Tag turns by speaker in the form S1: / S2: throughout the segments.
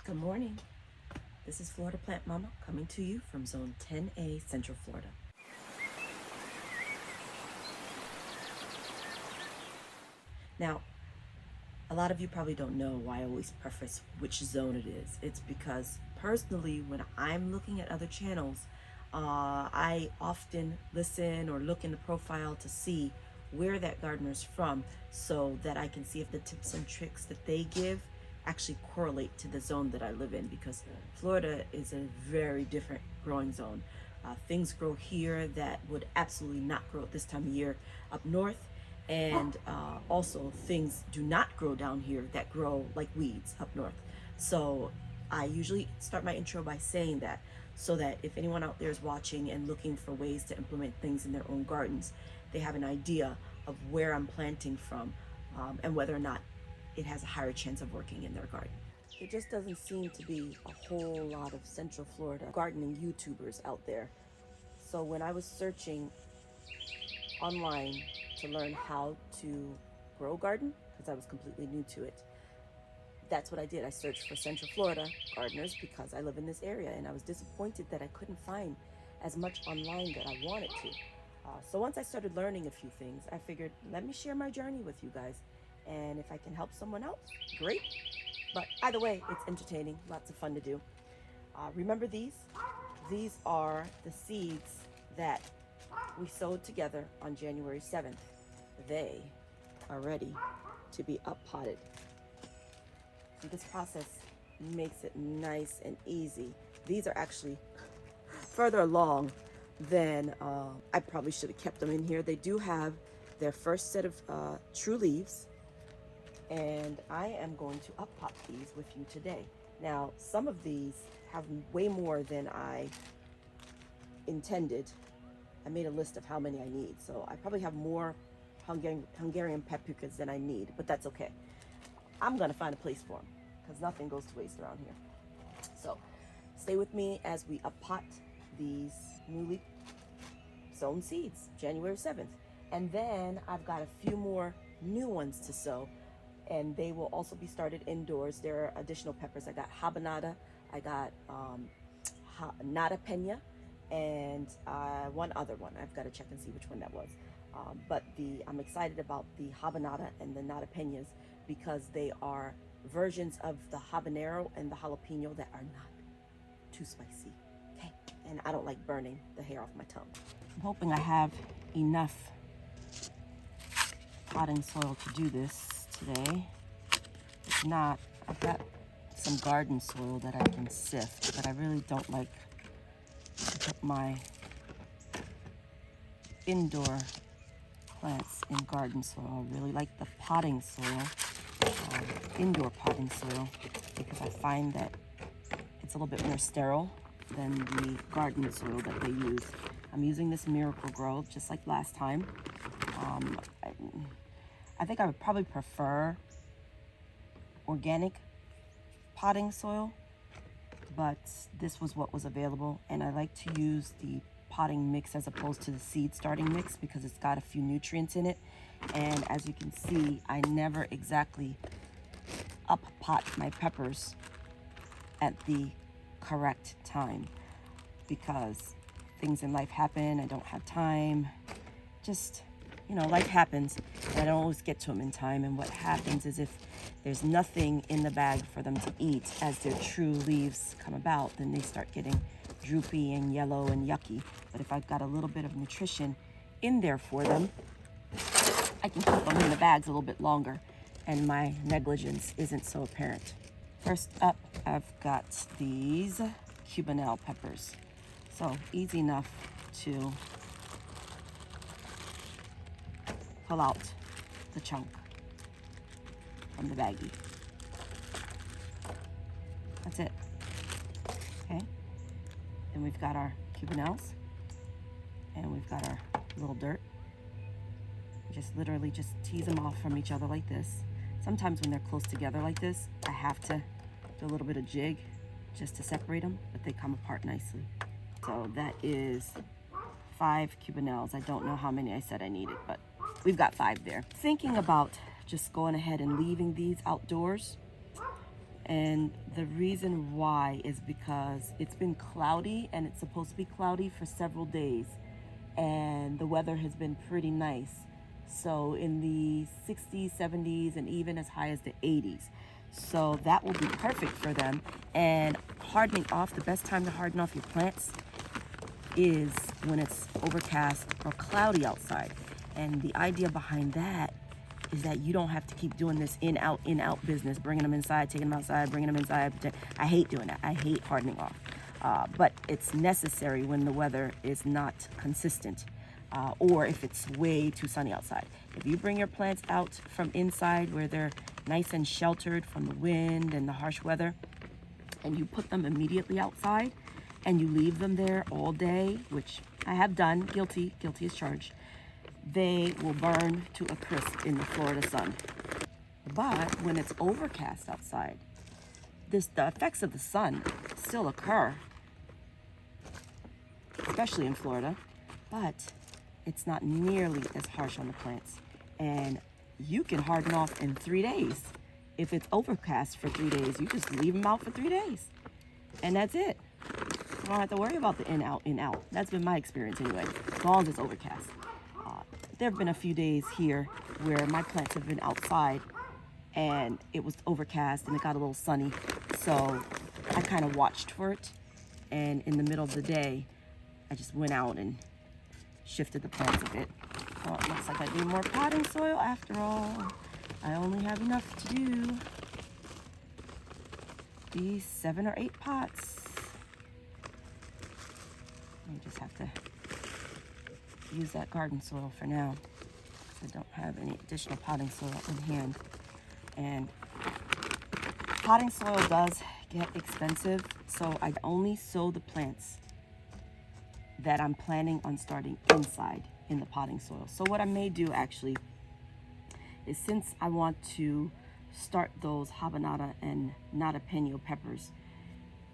S1: Good morning. This is Florida Plant Mama coming to you from Zone 10A, Central Florida. Now, a lot of you probably don't know why I always preface which zone it is. It's because personally, when I'm looking at other channels, I often listen or look in the profile to see where that gardener's from so that I can see if the tips and tricks that they give actually correlate to the zone that I live in, because Florida is a very different growing zone. Things grow here that would absolutely not grow at this time of year up north, and also things do not grow down here that grow like weeds up north. So I usually start my intro by saying that, so that if anyone out there is watching and looking for ways to implement things in their own gardens, they have an idea of where I'm planting from, and whether or not it has a higher chance of working in their garden. There just doesn't seem to be a whole lot of Central Florida gardening YouTubers out there. So when I was searching online to learn how to grow garden, because I was completely new to it, that's what I did. I searched for Central Florida gardeners because I live in this area, and I was disappointed that I couldn't find as much online that I wanted to. So once I started learning a few things, I figured, let me share my journey with you guys. And if I can help someone else, great. But either way, it's entertaining, lots of fun to do. Remember these? These are the seeds that we sowed together on January 7th. They are ready to be up-potted. So this process makes it nice and easy. These are actually further along than I probably should have kept them in here. They do have their first set of true leaves, and I am going to up-pot these with you today. Now, some of these have way more than I intended. I made a list of how many I need, so I probably have more Hungarian paprikas than I need, but that's okay. I'm gonna find a place for them, because nothing goes to waste around here. So stay with me as we up-pot these newly sown seeds, January 7th. And then I've got a few more new ones to sow, and they will also be started indoors. There are additional peppers. I got habanada, I got nata pena, and one other one. I've got to check and see which one that was. But I'm excited about the habanada and the nata penas because they are versions of the habanero and the jalapeno that are not too spicy. Okay, and I don't like burning the hair off my tongue. I'm hoping I have enough potting soil to do this today. If not, I've got some garden soil that I can sift, but I really don't like to put my indoor plants in garden soil. I really like the potting soil, indoor potting soil, because I find that it's a little bit more sterile than the garden soil that they use. I'm using this Miracle Grow just like last time. I think I would probably prefer organic potting soil, but this was what was available, and I like to use the potting mix as opposed to the seed starting mix because it's got a few nutrients in it. And as you can see, I never exactly up pot my peppers at the correct time because things in life happen. I don't have time. Just, life happens, and I don't always get to them in time. And what happens is if there's nothing in the bag for them to eat as their true leaves come about, then they start getting droopy and yellow and yucky. But if I've got a little bit of nutrition in there for them, I can keep them in the bags a little bit longer, and my negligence isn't so apparent. First up, I've got these Cubanelle peppers. So easy enough to pull out the chunk from the baggie. That's it. Okay. Then we've got our Cubanelles, and we've got our little dirt. Just literally just tease them off from each other like this. Sometimes when they're close together like this, I have to do a little bit of jig just to separate them, but they come apart nicely. So that is 5 Cubanelles. I don't know how many I said I needed, but we've got 5 there. Thinking about just going ahead and leaving these outdoors And the reason why is because it's been cloudy, and it's supposed to be cloudy for several days, and the weather has been pretty nice. So in the 60s, 70s, and even as high as the 80s. So that will be perfect for them. And hardening off, the best time to harden off your plants is when it's overcast or cloudy outside. And the idea behind that is that you don't have to keep doing this in out business, bringing them inside, taking them outside, bringing them inside. I hate doing that. I hate hardening off. But it's necessary when the weather is not consistent, or if it's way too sunny outside. If you bring your plants out from inside where they're nice and sheltered from the wind and the harsh weather, and you put them immediately outside and you leave them there all day, which I have done, guilty as charged, they will burn to a crisp in the Florida sun. But when it's overcast outside, the effects of the sun still occur, especially in Florida, but it's not nearly as harsh on the plants. And you can harden off in 3 days. If it's overcast for 3 days, you just leave them out for 3 days. And that's it. You don't have to worry about the in, out. That's been my experience anyway, as long as it's overcast. There have been a few days here where my plants have been outside and it was overcast and it got a little sunny. So I kind of watched for it. And in the middle of the day, I just went out and shifted the plants a bit. Well, it looks like I need more potting soil after all. I only have enough to do these 7 or 8 pots. I just have to use that garden soil for now. I don't have any additional potting soil in hand. And potting soil does get expensive, so I only sow the plants that I'm planning on starting inside in the potting soil. So what I may do actually is, since I want to start those habanada and jalapeno peppers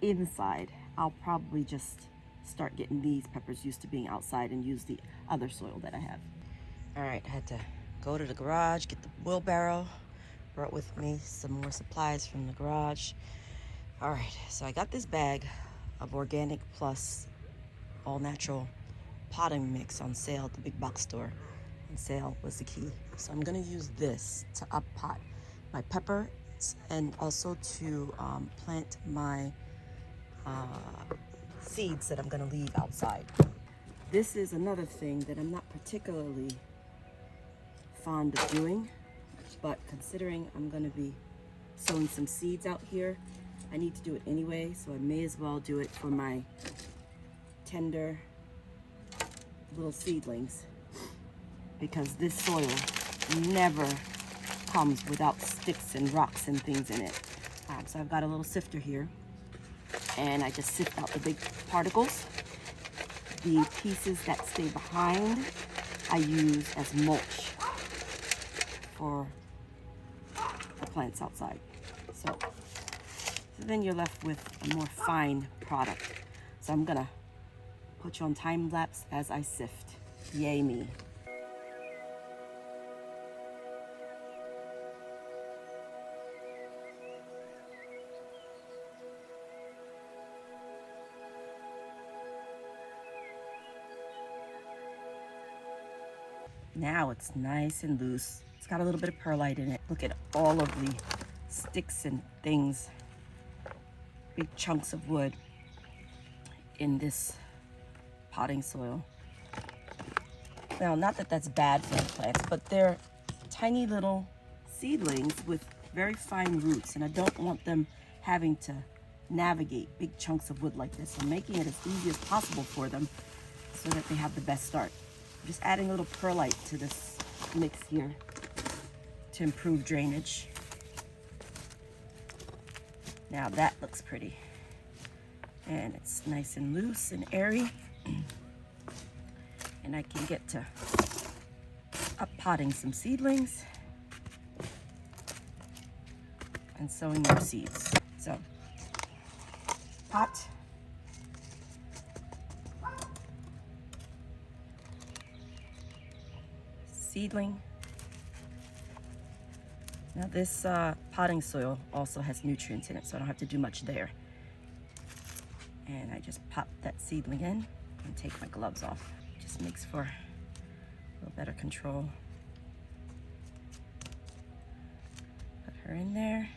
S1: inside, I'll probably just start getting these peppers used to being outside and use the other soil that I have. All right, I had to go to the garage, get the wheelbarrow, brought with me some more supplies from the garage. All right, so I got this bag of Organic Plus all natural potting mix on sale at the big box store. And sale was the key. So I'm gonna use this to up pot my peppers and also to plant my seeds that I'm gonna leave outside. This is another thing that I'm not particularly fond of doing, but considering I'm gonna be sowing some seeds out here, I need to do it anyway, so I may as well do it for my tender little seedlings, because this soil never comes without sticks and rocks and things in it. So I've got a little sifter here, and I just sift out the big particles. The pieces that stay behind, I use as mulch for the plants outside. So then you're left with a more fine product. So I'm gonna put you on time lapse as I sift. Yay me. Now it's nice and loose. It's got a little bit of perlite in it. Look at all of the sticks and things, big chunks of wood in this potting soil. Now, not that that's bad for the plants, but they're tiny little seedlings with very fine roots, and I don't want them having to navigate big chunks of wood like this. I'm making it as easy as possible for them so that they have the best start. I'm just adding a little perlite to this mix here to improve drainage. Now that looks pretty. And it's nice and loose and airy. And I can get to up potting some seedlings and sowing more seeds. So, pot, seedling, Now this potting soil also has nutrients in it, so I don't have to do much there. And I just pop that seedling in and take my gloves off. Just makes for a little better control. Put her in there.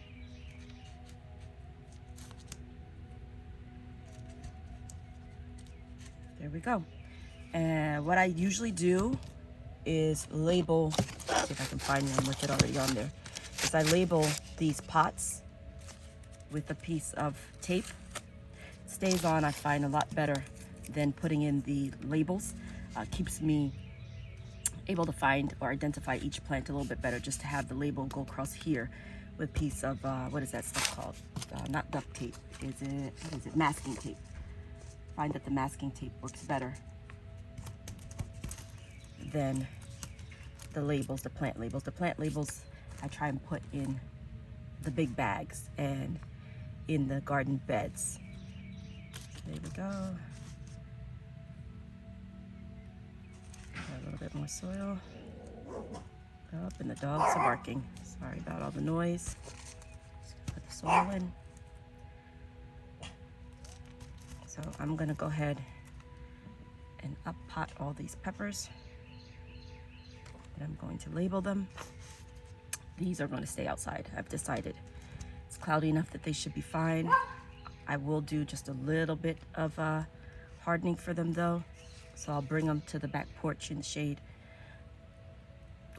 S1: There we go. And what I usually do is label, see if I can find one with it already on there, is I label these pots with a piece of tape. It stays on, I find, a lot better than putting in the labels. Keeps me able to find or identify each plant a little bit better, just to have the label go across here with a piece of, what is that stuff called? Not duct tape, what is it? Masking tape. Find that the masking tape works better than the labels, the plant labels. The plant labels I try and put in the big bags and in the garden beds. There we go. Add a little bit more soil. Up, and the dogs are barking. Sorry about all the noise. Just put the soil in. So I'm gonna go ahead and up pot all these peppers. And I'm going to label them. These are going to stay outside, I've decided. It's cloudy enough that they should be fine. I will do just a little bit of hardening for them though. So I'll bring them to the back porch in the shade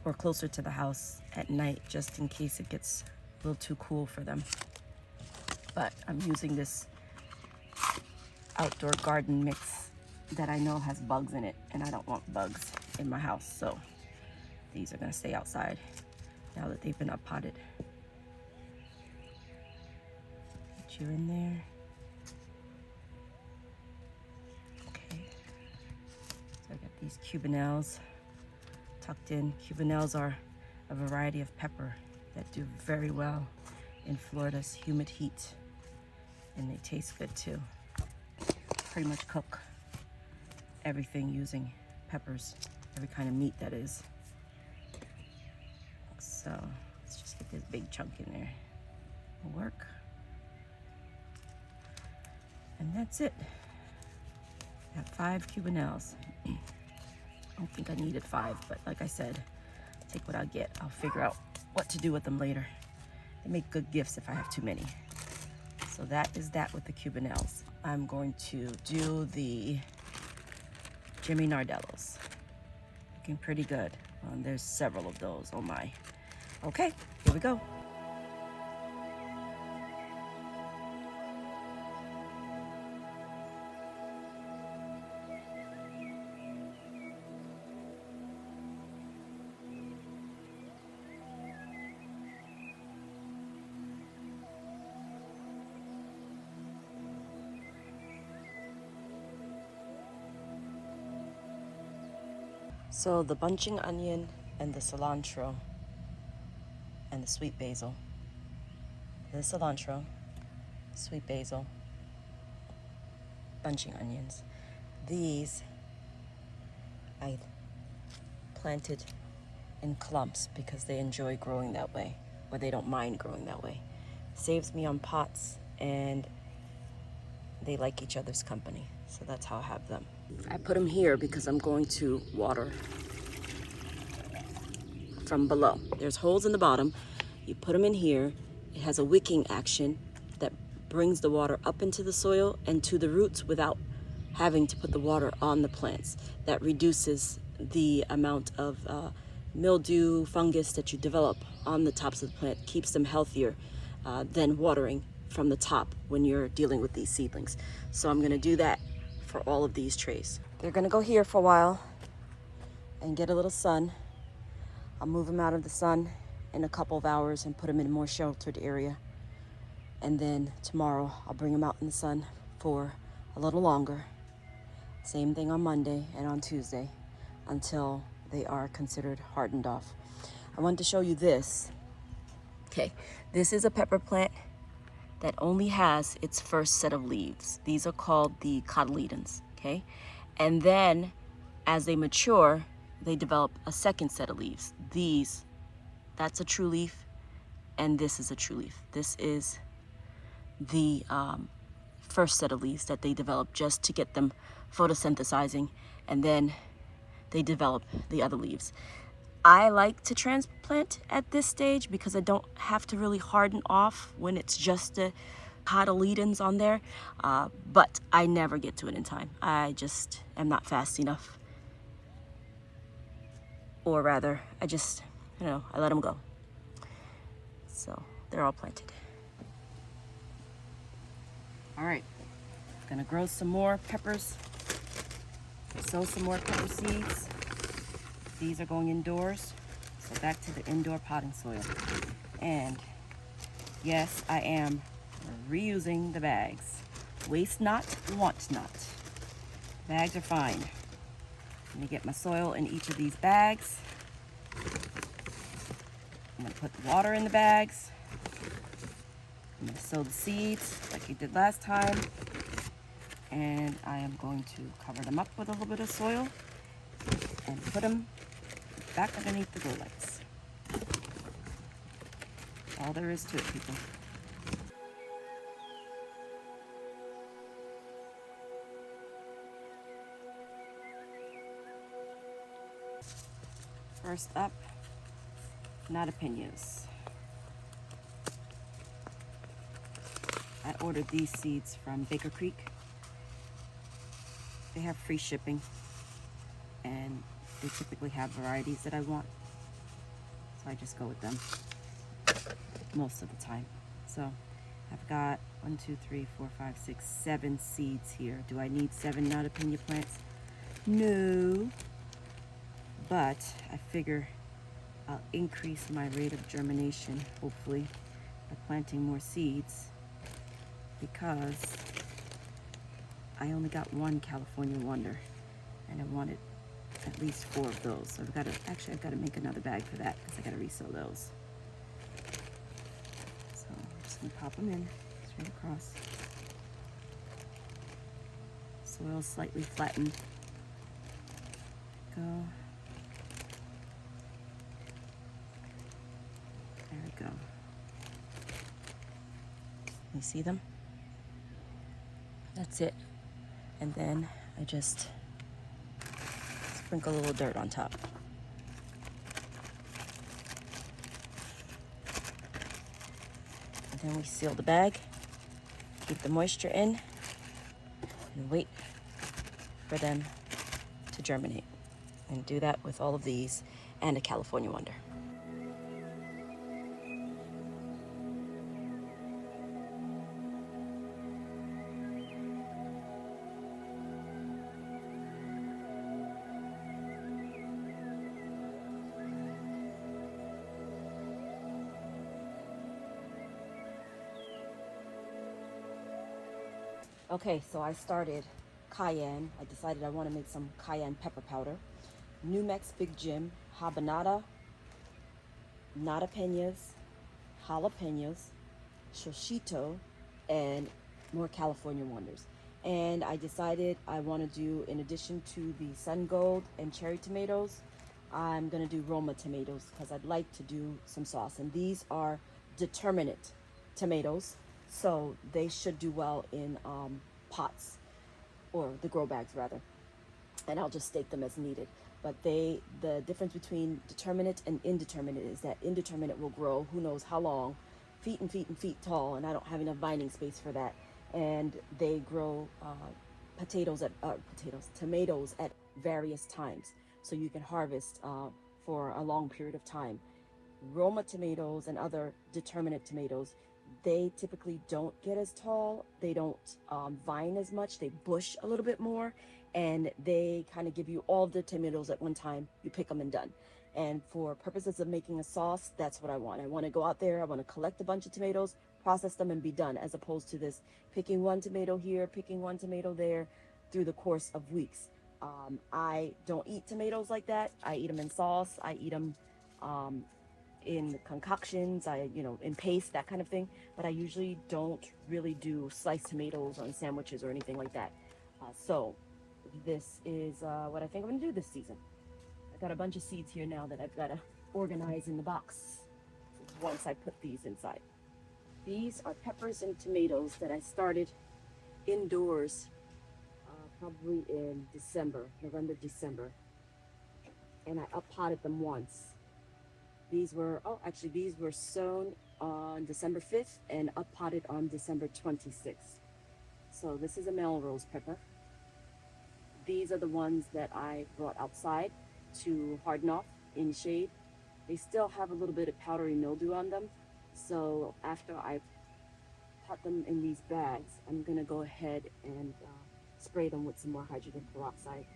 S1: or closer to the house at night, just in case it gets a little too cool for them. But I'm using this outdoor garden mix that I know has bugs in it, and I don't want bugs in my house, so these are going to stay outside now that they've been up potted. Put you in there. Okay. So I got these cubanelles tucked in. Cubanelles are a variety of pepper that do very well in Florida's humid heat, and they taste good too. Pretty much cook everything using peppers, every kind of meat that is. So let's just get this big chunk in there. It'll work. And that's it. Got 5 cubanelles. I don't think I needed 5, but like I said, take what I get. I'll figure out what to do with them later. They make good gifts if I have too many. So that is that with the cubanelles. I'm going to do the Jimmy Nardellos. Looking pretty good. There's several of those. Oh my. Okay, here we go. So the bunching onion and the cilantro and the sweet basil. The cilantro, sweet basil, bunching onions. These I planted in clumps because they enjoy growing that way, or they don't mind growing that way. Saves me on pots, and they like each other's company. So that's how I have them. I put them here because I'm going to water from below. There's holes in the bottom. You put them in here. It has a wicking action that brings the water up into the soil and to the roots without having to put the water on the plants. That reduces the amount of mildew, fungus that you develop on the tops of the plant, keeps them healthier than watering from the top when you're dealing with these seedlings. So I'm gonna do that for all of these trays. They're gonna go here for a while and get a little sun. I'll move them out of the sun in a couple of hours and put them in a more sheltered area. And then tomorrow I'll bring them out in the sun for a little longer. Same thing on Monday and on Tuesday until they are considered hardened off. I wanted to show you this. Okay, this is a pepper plant that only has its first set of leaves. These are called the cotyledons, okay? And then as they mature, they develop a second set of leaves. These, that's a true leaf. and this is a true leaf. This is the first set of leaves that they develop just to get them photosynthesizing, and then they develop the other leaves. I like to transplant at this stage because I don't have to really harden off when it's just the cotyledons on there, but I never get to it in time. I just am not fast enough, or rather, I just, I let them go. So they're all planted. All right, gonna grow some more peppers, sow some more pepper seeds. These are going indoors, so back to the indoor potting soil. And yes, I am reusing the bags. Waste not, want not. Bags are fine. Let me get my soil in each of these bags. I'm gonna put the water in the bags. I'm gonna sow the seeds like you did last time. And I am going to cover them up with a little bit of soil and put them back underneath the grow lights. All there is to it, people. First up, nadapinas. I ordered these seeds from Baker Creek. They have free shipping, and they typically have varieties that I want, so I just go with them most of the time. So I've got 1, 2, 3, 4, 5, 6, 7 seeds here. Do I need 7 nadapiña plants? No, but I figure I'll increase my rate of germination, hopefully, by planting more seeds, because I only got 1 California Wonder, and I wanted at least 4 of those. So I've got to make another bag for that, because I got to resow those. So I'm just gonna pop them in straight across. Soil slightly flattened. Go. There we go. You see them? That's it. And then I just sprinkle a little dirt on top. And then we seal the bag, keep the moisture in, and wait for them to germinate. And do that with all of these and a California Wonder. Okay, so I started cayenne. I decided I want to make some cayenne pepper powder. New Mex Big Jim, habanada, nadapiñas, jalapenos, shoshito, and more California Wonders. And I decided I want to do, in addition to the sun gold and cherry tomatoes, I'm going to do Roma tomatoes because I'd like to do some sauce. And these are determinate tomatoes, so they should do well in pots, or the grow bags rather. And I'll just stake them as needed. But the difference between determinate and indeterminate is that indeterminate will grow who knows how long, feet and feet and feet tall, and I don't have enough binding space for that. And they grow tomatoes at various times, so you can harvest for a long period of time. Roma tomatoes and other determinate tomatoes, they typically don't get as tall. They don't vine as much. They bush a little bit more, and they kind of give you all the tomatoes at one time. You pick them and done. And for purposes of making a sauce, that's what I want. I want to go out there, I want to collect a bunch of tomatoes, process them, and be done, as opposed to this picking one tomato here, picking one tomato there through the course of weeks. I don't eat tomatoes like that. I eat them in sauce. I eat them in concoctions, in paste, that kind of thing. But I usually don't really do sliced tomatoes on sandwiches or anything like that. So this is what I think I'm gonna do this season. I got a bunch of seeds here now that I've got to organize in the box. once I put these inside. These are peppers and tomatoes that I started indoors probably in December, November, December. And I up-potted them once. These were sown on December 5th and up-potted on December 26th. So this is a Melrose pepper. These are the ones that I brought outside to harden off in shade. They still have a little bit of powdery mildew on them. So after I pot them in these bags, I'm gonna go ahead and spray them with some more hydrogen peroxide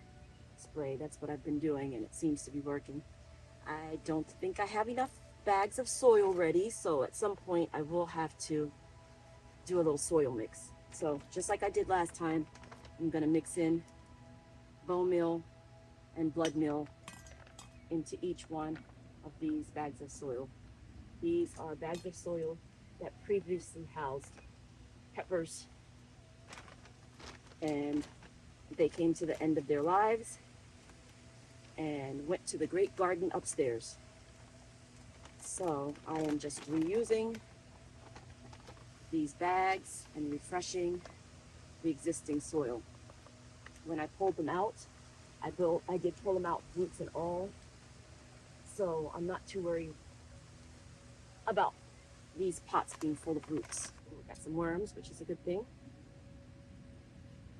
S1: spray. That's what I've been doing, and it seems to be working. I don't think I have enough bags of soil ready, so at some point I will have to do a little soil mix. So just like I did last time, I'm gonna mix in bone meal and blood meal into each one of these bags of soil. These are bags of soil that previously housed peppers, and they came to the end of their lives and went to the great garden upstairs. So I am just reusing these bags and refreshing the existing soil. When I pulled them out, I did pull them out, roots and all. So I'm not too worried about these pots being full of roots. We got some worms, which is a good thing.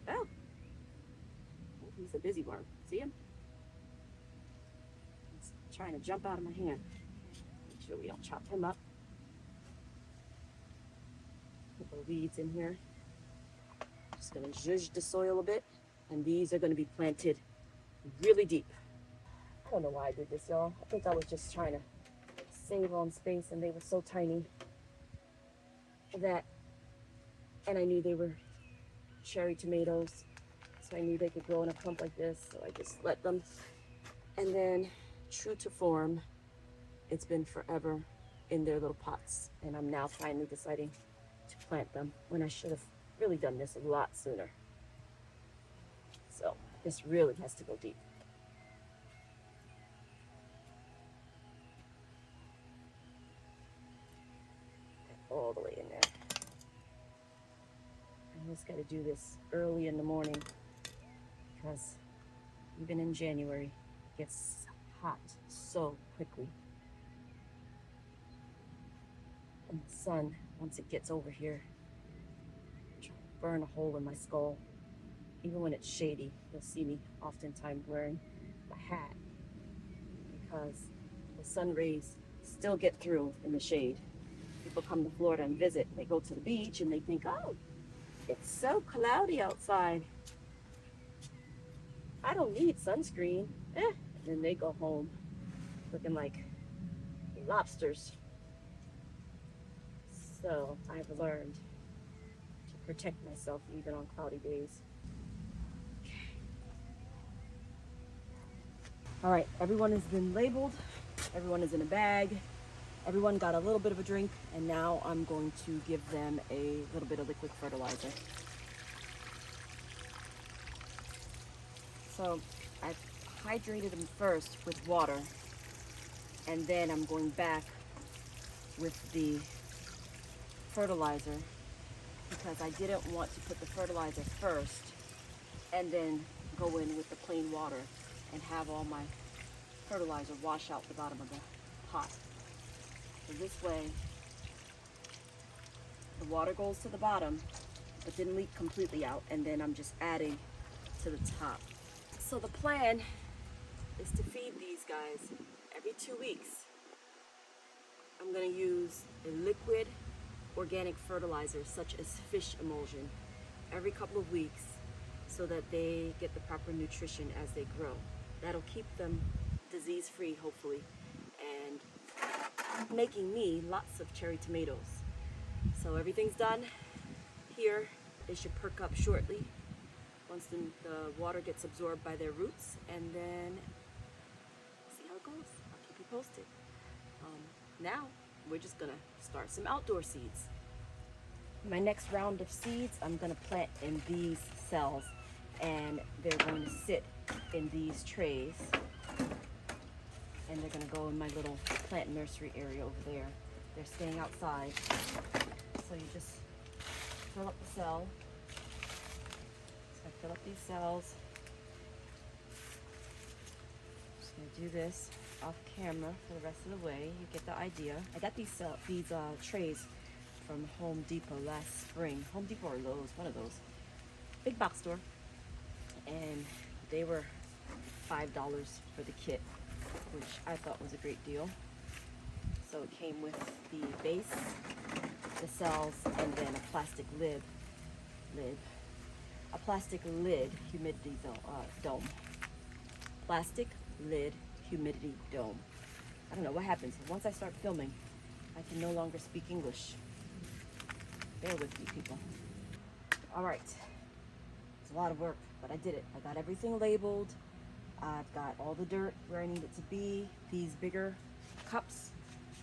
S1: Oh, he's a busy worm. See him? He's trying to jump out of my hand. Make sure we don't chop him up. Put the weeds in here. Just gonna zhuzh the soil a bit, and these are gonna be planted really deep. I don't know why I did this, y'all. I think I was just trying to save on space, and they were so tiny that, and I knew they were cherry tomatoes, so I knew they could grow in a clump like this, so I just let them. And then, true to form, it's been forever in their little pots, and I'm now finally deciding to plant them when I should have really done this a lot sooner. So this really has to go deep. All the way in there. I just got to do this early in the morning because even in January it gets hot so quickly. And the sun, once it gets over here, try to burn a hole in my skull. Even when it's shady, you'll see me oftentimes wearing my hat because the sun rays still get through in the shade. People come to Florida and visit, they go to the beach and they think, oh, it's so cloudy outside. I don't need sunscreen. And then they go home looking like lobsters. So I've learned to protect myself even on cloudy days. Okay. All right, everyone has been labeled. Everyone is in a bag. Everyone got a little bit of a drink, and now I'm going to give them a little bit of liquid fertilizer. So I've hydrated them first with water, and then I'm going back with the fertilizer because I didn't want to put the fertilizer first and then go in with the plain water and have all my fertilizer wash out the bottom of the pot. So this way, the water goes to the bottom, but didn't leak completely out, and then I'm just adding to the top. So the plan is to feed these guys every 2 weeks. I'm gonna use a liquid organic fertilizer such as fish emulsion every couple of weeks so that they get the proper nutrition as they grow. That'll keep them disease-free, hopefully, and making me lots of cherry tomatoes. So everything's done here. They should perk up shortly once the water gets absorbed by their roots, and then see how it goes. I'll keep you posted. Now we're just gonna start some outdoor seeds. My next round of seeds I'm gonna plant in these cells, and they're going to sit in these trays, and they're gonna go in my little plant nursery area over there. they're staying outside. So you just fill up the cell. So I fill up these cells. Just gonna do this off camera for the rest of the way. You get the idea. I got these trays from Home Depot last spring. Home Depot or Lowe's, one of those. Big box store. And they were $5 for the kit, which I thought was a great deal. So it came with the base, the cells, and then a plastic lid. A plastic lid humidity dome. Plastic lid humidity dome. I don't know what happens. Once I start filming, I can no longer speak English. Bear with me, people. All right. It's a lot of work, but I did it. I got everything labeled. I've got all the dirt where I need it to be. These bigger cups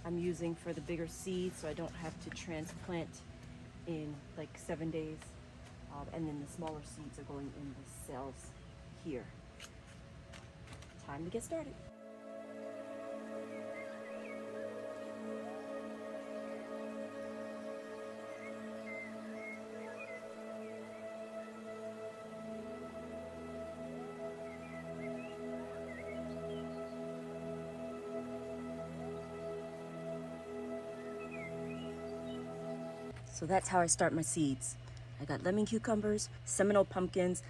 S1: I'm using for the bigger seeds, so I don't have to transplant in like 7 days. And then the smaller seeds are going in the cells here. Time to get started. So that's how I start my seeds. I got lemon cucumbers, Seminole pumpkins,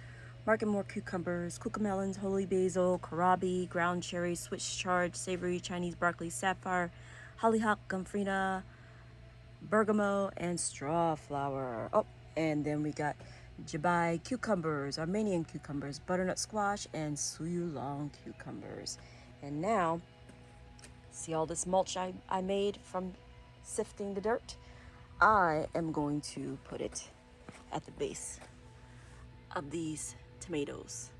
S1: Markenmore cucumbers, cucamelons, holy basil, kohlrabi, ground cherries, Swiss chard, savory Chinese broccoli, sapphire, hollyhock, gomphrena, bergamot, and straw flower. Oh, and then we got Jabai cucumbers, Armenian cucumbers, butternut squash, and Suyulong cucumbers. And now, see all this mulch I made from sifting the dirt? I am going to put it at the base of these tomatoes.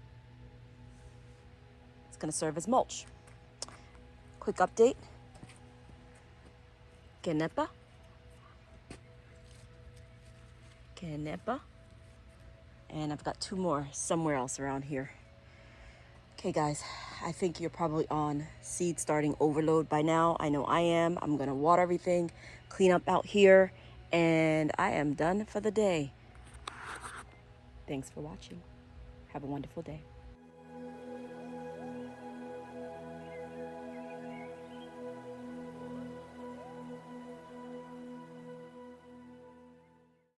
S1: It's going to serve as mulch. Quick update. Kenepa. And I've got 2 more somewhere else around here. Okay guys, I think you're probably on seed starting overload by now. I know I am. I'm going to water everything, clean up out here, and I am done for the day. Thanks for watching. Have a wonderful day.